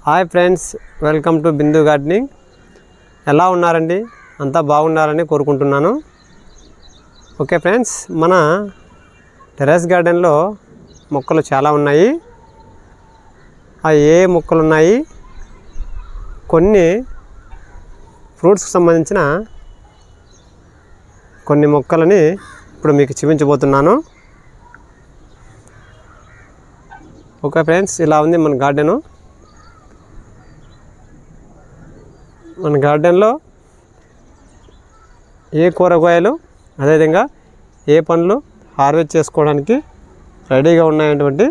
Hi friends, welcome to Bindu gardening. ఎలా ఉన్నారండి? అంతా బాగున్నారని కోరుకుంటున్నాను. ఓకే ఫ్రెండ్స్, మన టెర్రస్ గార్డెన్లో మొక్కలు చాలా ఉన్నాయి. ఏ మొక్కలు ఉన్నాయి, కొన్ని ఫ్రూట్స్కి సంబంధించిన కొన్ని మొక్కలని ఇప్పుడు మీకు చూపించబోతున్నాను. ఓకే ఫ్రెండ్స్, ఇలా ఉంది మన గార్డెను. మన గార్డెన్లో ఏ కూరగాయలు అదేవిధంగా ఏ పండ్లు హార్వెస్ట్ చేసుకోవడానికి రెడీగా ఉన్నాయటువంటి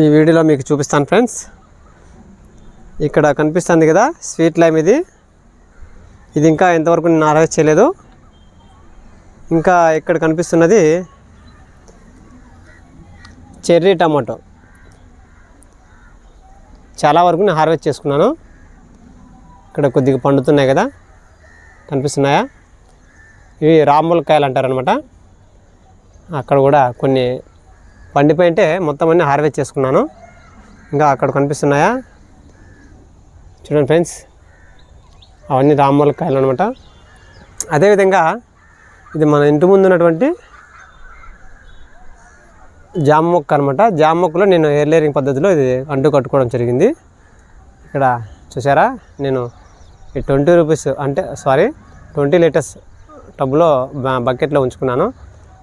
ఈ వీడియోలో మీకు చూపిస్తాను ఫ్రెండ్స్. ఇక్కడ కనిపిస్తుంది కదా స్వీట్ లైమ్, ఇది ఇంకా ఇంతవరకు నేను హార్వెస్ట్ చేయలేదు. ఇంకా ఇక్కడ కనిపిస్తున్నది చెర్రీ టమాటో. చాలా వరకు నేను హార్వెస్ట్ చేసుకున్నాను. ఇక్కడ కొద్దిగా పండుతున్నాయి కదా, కనిపిస్తున్నాయా? ఇవి రాములకాయలు అంటారనమాట. అక్కడ కూడా కొన్ని పండిపోయింటే మొత్తం అన్నీ హార్వెస్ట్ చేసుకున్నాను. ఇంకా అక్కడ కనిపిస్తున్నాయా? చూడండి ఫ్రెండ్స్, అవన్నీ రాములకాయలు అనమాట. అదేవిధంగా ఇది మన ఇంటి ముందు ఉన్నటువంటి జామ మొక్క అనమాట. జామ మొక్కలో నేను ఎయిర్ లేయరింగ్ పద్ధతిలో ఇది అంటు కట్టుకోవడం జరిగింది. ఇక్కడ చూసారా, నేను ఈ 20 రూపీస్ అంటే 20 లీటర్స్ టబ్లో బకెట్లో ఉంచుకున్నాను.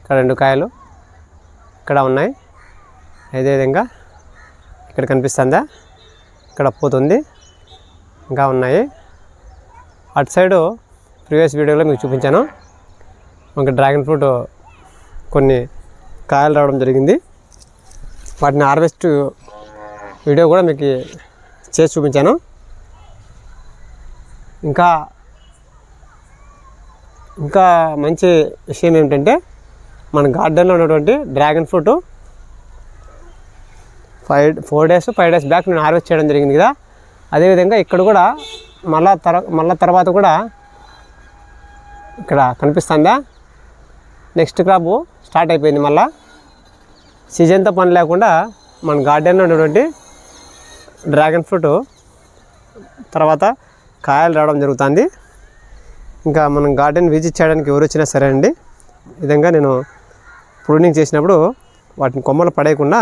ఇక్కడ 2 కాయలు ఇక్కడ ఉన్నాయి. అదేవిధంగా ఇక్కడ కనిపిస్తుందా, ఇక్కడ పోతుంది, ఇంకా ఉన్నాయి. అటు సైడు ప్రీవియస్ వీడియోలో మీకు చూపించాను. ఇంకా డ్రాగన్ ఫ్రూట్ కొన్ని కాయలు రావడం జరిగింది. వాటిని హార్వెస్ట్ వీడియో కూడా మీకు చేసి చూపించాను. ఇంకా మంచి విషయం ఏమిటంటే, మన గార్డెన్లో ఉన్నటువంటి డ్రాగన్ ఫ్రూట్ 5 డేస్ బ్యాక్ నేను హార్వెస్ట్ చేయడం జరిగింది కదా. అదేవిధంగా ఇక్కడ కూడా మళ్ళా తర్వాత కూడా ఇక్కడ కనిపిస్తుందా, నెక్స్ట్ క్రాప్ స్టార్ట్ అయిపోయింది. మళ్ళీ సీజన్తో పని లేకుండా మన గార్డెన్లో ఉన్నటువంటి డ్రాగన్ ఫ్రూట్ తర్వాత కాయలు రావడం జరుగుతుంది. ఇంకా మనం గార్డెన్ విజిట్ చేయడానికి ఎవరు వచ్చినా సరే అండి, ఈ విధంగా నేను ప్రూనింగ్ చేసినప్పుడు వాటిని కొమ్మలు పడేయకుండా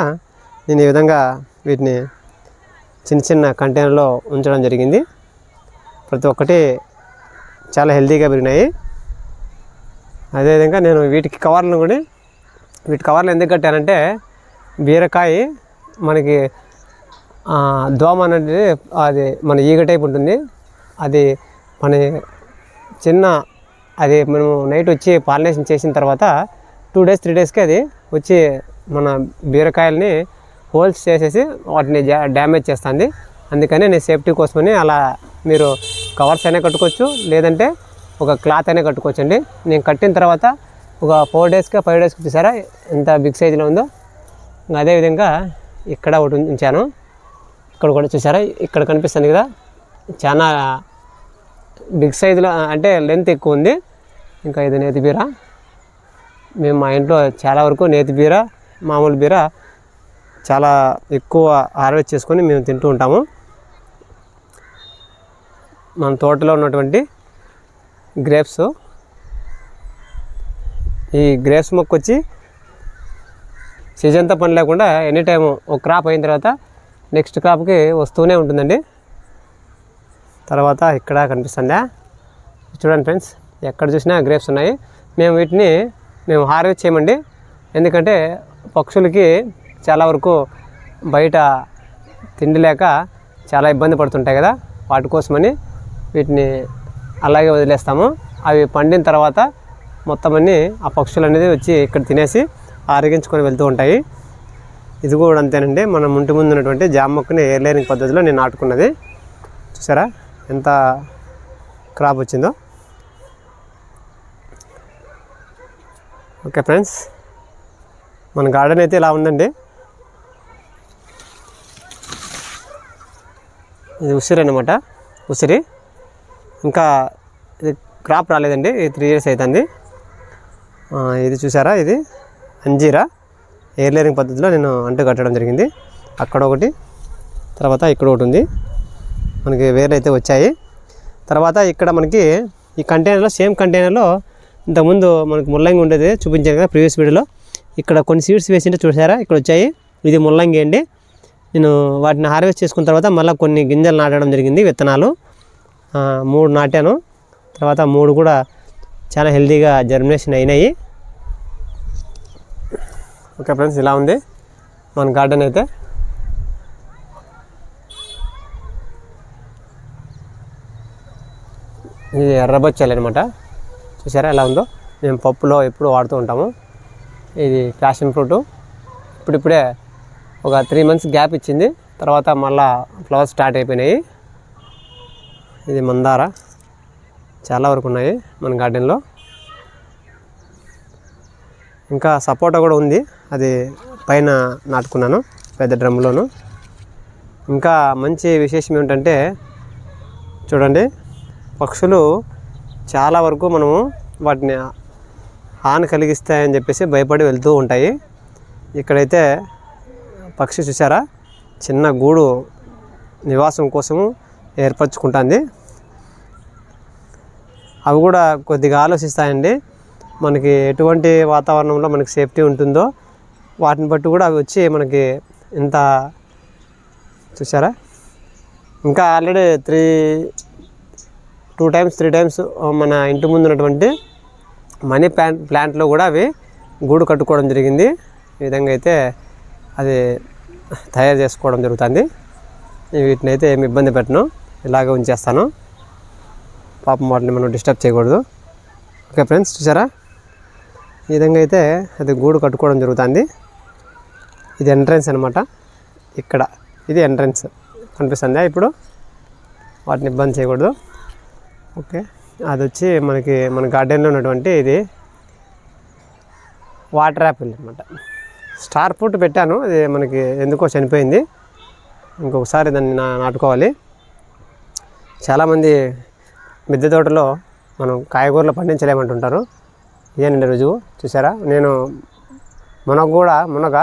నేను ఈ విధంగా వీటిని చిన్న చిన్న కంటైనర్లో ఉంచడం జరిగింది. ప్రతి ఒక్కటి చాలా హెల్తీగా పెరిగినాయి. అదేవిధంగా నేను వీటి కవర్లు ఎందుకు కట్టానంటే, బీరకాయ మనకి దోమ అనేది అది మన ఈగ టైప్ ఉంటుంది. అది మన అది మనము నైట్ వచ్చి పాలినేషన్ చేసిన తర్వాత 2 డేస్ 3 డేస్కి అది వచ్చి మన బీరకాయలని హోల్స్ చేసేసి వాటిని డ్యామేజ్ చేస్తుంది. అందుకని నేను సేఫ్టీ కోసమని అలా మీరు కవర్స్ అయినా కట్టుకోవచ్చు, లేదంటే ఒక క్లాత్ అయినా కట్టుకోవచ్చు అండి. నేను కట్టిన తర్వాత ఒక 4 డేస్కి 5 డేస్కి చూసారా ఎంత బిగ్ సైజులో ఉందో. అదేవిధంగా ఇక్కడ ఒకటి ఉంచాను. ఇక్కడ కూడా చూసారా, ఇక్కడ కనిపిస్తుంది కదా, చాలా బిగ్ సైజులో అంటే లెంత్ ఎక్కువ ఉంది. ఇంకా ఇది నేతి బీర. మేము మా ఇంట్లో చాలా వరకు నేతి బీర, మామూలు బీర చాలా ఎక్కువ హార్వెస్ట్ చేసుకొని మేము తింటూ ఉంటాము. మన తోటలో ఉన్నటువంటి గ్రేప్స్, ఈ గ్రేప్స్ మొక్క వచ్చి సీజన్తో పని లేకుండా ఎనీ టైము ఒక క్రాప్ అయిన తర్వాత నెక్స్ట్ క్రాప్కి వస్తూనే ఉంటుందండి. తర్వాత ఇక్కడ కనిపిస్తుందా, చూడండి ఫ్రెండ్స్, ఎక్కడ చూసినా గ్రేప్స్ ఉన్నాయి. వీటిని హార్వెస్ట్ చేయమండి, ఎందుకంటే పక్షులకి చాలా వరకు బయట తిండి లేక చాలా ఇబ్బంది పడుతుంటాయి కదా, వాటి కోసమని వీటిని అలాగే వదిలేస్తాము. అవి పండిన తర్వాత మొత్తం అన్నీ ఆ పక్షులు అనేది వచ్చి ఇక్కడ తినేసి ఆరగించుకొని వెళ్తూ ఉంటాయి. ఇది కూడా అంతేనండి. మనం ఇంటి ముందు ఉన్నటువంటి జామ మొక్కని ఎయిర్ లేయరింగ్ పద్ధతిలో నేను నాటుకున్నది. చూసారా ఎంత క్రాప్ వచ్చిందో. ఓకే ఫ్రెండ్స్, మన గార్డెన్ అయితే ఇలా ఉందండి. ఇది ఉసిరి అనమాట, ఉసిరి. ఇంకా ఇది క్రాప్ రాలేదండి, ఇది 3 ఇయర్స్ అవుతుంది. ఇది చూసారా, ఇది అంజీరా ఎయిర్ లేయరింగ్ పద్ధతిలో నేను అంటు కట్టడం జరిగింది. అక్కడ ఒకటి, తర్వాత ఇక్కడ ఒకటి ఉంది, మనకి వేరే అయితే వచ్చాయి. తర్వాత ఇక్కడ మనకి ఈ కంటైనర్లో సేమ్ కంటైనర్లో ఇంతకుముందు మనకి ముల్లంగి ఉండేది చూపించాను కదా ప్రీవియస్ వీడియోలో. ఇక్కడ కొన్ని సీడ్స్ వేసింటే చూసారా, ఇక్కడ వచ్చాయి. ఇది ముల్లంగి అండి. నేను వాటిని హార్వెస్ట్ చేసుకున్న తర్వాత మళ్ళీ కొన్ని గింజలు నాటడం జరిగింది, విత్తనాలు 3 నాటాను. తర్వాత 3 కూడా చాలా హెల్తీగా జర్మినేషన్ అయినాయి. ఓకే ఫ్రెండ్స్, ఇలా ఉంది మన గార్డెన్ అయితే. ఇది ఎర్రబొచ్చాలి అనమాట, చూసారా ఎలా ఉందో. మేము పప్పులో ఎప్పుడు వాడుతూ ఉంటాము. ఇది ప్యాషన్ ఫ్రూటు, ఇప్పుడిప్పుడే ఒక 3 months గ్యాప్ ఇచ్చింది, తర్వాత మళ్ళా ఫ్లవర్స్ స్టార్ట్ అయిపోయినాయి. ఇది మందార, చాలా వరకు ఉన్నాయి మన గార్డెన్లో. ఇంకా సపోటా కూడా ఉంది, అది పైన నాటుకున్నాను పెద్ద డ్రమ్లోను. ఇంకా మంచి విశేషం ఏమిటంటే చూడండి, పక్షులు చాలా వరకు మనము వాటిని హాని కలిగిస్తాయని చెప్పేసి భయపడి వెళ్తూ ఉంటాయి. ఇక్కడైతే పక్షి చూసారా, చిన్న గూడు నివాసం కోసము ఏర్పరచుకుంటుంది. అవి కూడా కొద్దిగా ఆలోచిస్తాయండి, మనకి ఎటువంటి వాతావరణంలో మనకి సేఫ్టీ ఉంటుందో వాటిని బట్టి కూడా అవి వచ్చి మనకి ఇంత చూసారా. ఇంకా ఆల్రెడీ 2 times 3 times మన ఇంటి ముందు ఉన్నటువంటి మనీ ప్లాంట్లో కూడా అవి గూడు కట్టుకోవడం జరిగింది. ఈ విధంగా అయితే అది తయారు చేసుకోవడం జరుగుతుంది. వీటిని అయితే ఏమి ఇబ్బంది పెట్టను, ఇలాగే ఉంచేస్తాను. పాపం వాటిని మనం డిస్టర్బ్ చేయకూడదు. ఓకే ఫ్రెండ్స్, చూసారా ఈ విధంగా అయితే అది గూడు కట్టుకోవడం జరుగుతుంది. ఇది ఎంట్రన్స్ అనమాట. ఇక్కడ ఇది ఎంట్రన్స్ కనిపిస్తుందా, ఇప్పుడు వాటిని ఇబ్బంది చేయకూడదు. ఓకే, అది వచ్చి మనకి మన గార్డెన్లో ఉన్నటువంటి ఇది వాటర్ యాపిల్ అనమాట. స్టార్ ఫ్రూట్ పెట్టాను, అది మనకి ఎందుకో చనిపోయింది. ఇంకొకసారి దాన్ని నాటుకోవాలి. చాలామంది మిద్దె తోటలో మనం కాయగూరలు పండించలేమంటుంటారు. ఇదేనండి రుజువు, చూసారా. నేను మునగ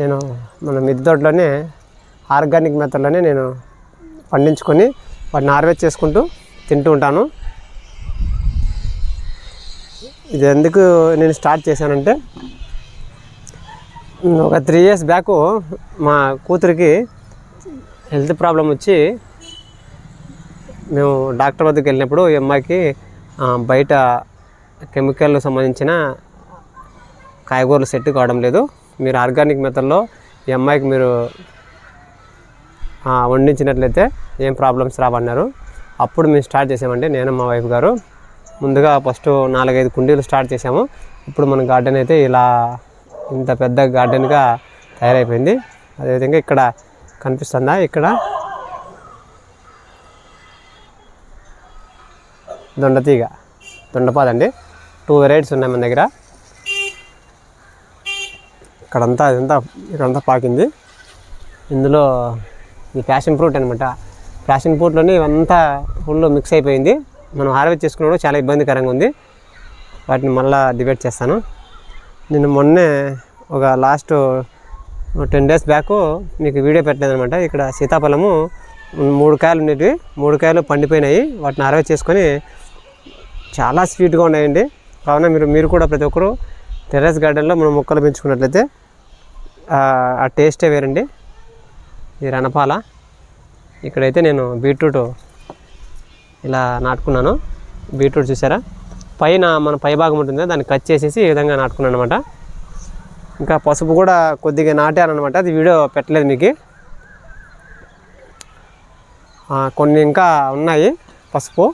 నేను మన మిద్దె తోటలోనే ఆర్గానిక్ మెథడ్లోనే నేను పండించుకొని వాటిని హార్వెస్ట్ చేసుకుంటూ తింటూ ఉంటాను. ఇది ఎందుకు నేను స్టార్ట్ చేశానంటే, ఒక 3 years బ్యాక్ మా కూతురికి హెల్త్ ప్రాబ్లం వచ్చి మేము డాక్టర్ వద్దకు వెళ్ళినప్పుడు ఈ అమ్మాయికి బయట కెమికల్ సంబంధించిన కాయగూరలు సెట్ కావడం లేదు, మీరు ఆర్గానిక్ మెథడ్లో ఈ అమ్మాయికి మీరు వండించినట్లయితే ఏం ప్రాబ్లమ్స్ రావన్నారు. అప్పుడు మేము స్టార్ట్ చేసామండి, నేను మా వైఫ్ గారు. ముందుగా ఫస్ట్ 4-5 కుండీలు స్టార్ట్ చేసాము. ఇప్పుడు మన గార్డెన్ అయితే ఇలా ఇంత పెద్ద గార్డెన్గా తయారైపోయింది. అదేవిధంగా ఇక్కడ కనిపిస్తుందా, ఇక్కడ దొండతీగ, దొండపాదండి. 2 varieties ఉన్నాయి మన దగ్గర. ఇక్కడంతా పాకింది. ఇందులో ఈ ప్యాషన్ ఫ్రూట్ అనమాట. ప్యాషన్ ఫ్రూట్లోని ఇవంతా ఫుల్ మిక్స్ అయిపోయింది. మనం హార్వెస్ట్ చేసుకున్నప్పుడు చాలా ఇబ్బందికరంగా ఉంది. వాటిని మళ్ళీ డిబేట్ చేస్తాను. నేను మొన్నే ఒక లాస్ట్ 10 days బ్యాక్ మీకు వీడియో పెట్టలేదు అనమాట. ఇక్కడ సీతాఫలము 3 కాయలు ఉండేవి, 3 కాయలు పండిపోయినాయి. వాటిని హార్వెస్ట్ చేసుకొని చాలా స్వీట్గా ఉన్నాయండి. కావున మీరు కూడా ప్రతి ఒక్కరు టెర్రస్ గార్డెన్లో మనం మొక్కలు పెంచుకున్నట్లయితే ఆ టేస్టే వేరండి. ఇది రణపాల. ఇక్కడైతే నేను బీట్రూట్ ఇలా నాటుకున్నాను. బీట్రూట్ చూసారా, పైన మన పై భాగం ఉంటుంది, దాన్ని కట్ చేసేసి ఈ విధంగా నాటుకున్నాను అనమాట. ఇంకా పసుపు కూడా కొద్దిగా నాటాను అనమాట, అది వీడియో పెట్టలేదు మీకు. కొన్ని ఇంకా ఉన్నాయి పసుపు,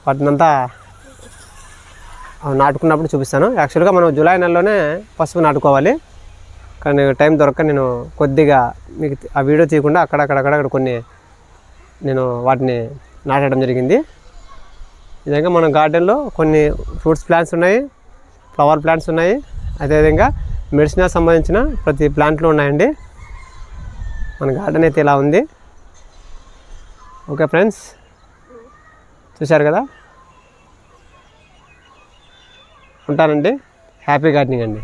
వాటినంతా నాటుకున్నప్పుడు చూపిస్తాను. యాక్చువల్గా మనం జూలై నెలలోనే పసుపు నాటుకోవాలి, కానీ టైం దొరక్క నేను కొద్దిగా మీకు ఆ వీడియో తీయకుండా అక్కడక్కడ కొన్ని నేను వాటిని నాటడం జరిగింది. ఈ విధంగా మన గార్డెన్లో కొన్ని ఫ్రూట్స్ ప్లాంట్స్ ఉన్నాయి, ఫ్లవర్ ప్లాంట్స్ ఉన్నాయి, అదేవిధంగా మెడిసినల్ సంబంధించిన ప్రతి ప్లాంట్లు ఉన్నాయండి. మన గార్డెన్ అయితే ఇలా ఉంది. ఓకే ఫ్రెండ్స్, చూశారు కదా. ఉంటానండి. హ్యాపీ గార్డెనింగ్ అండి.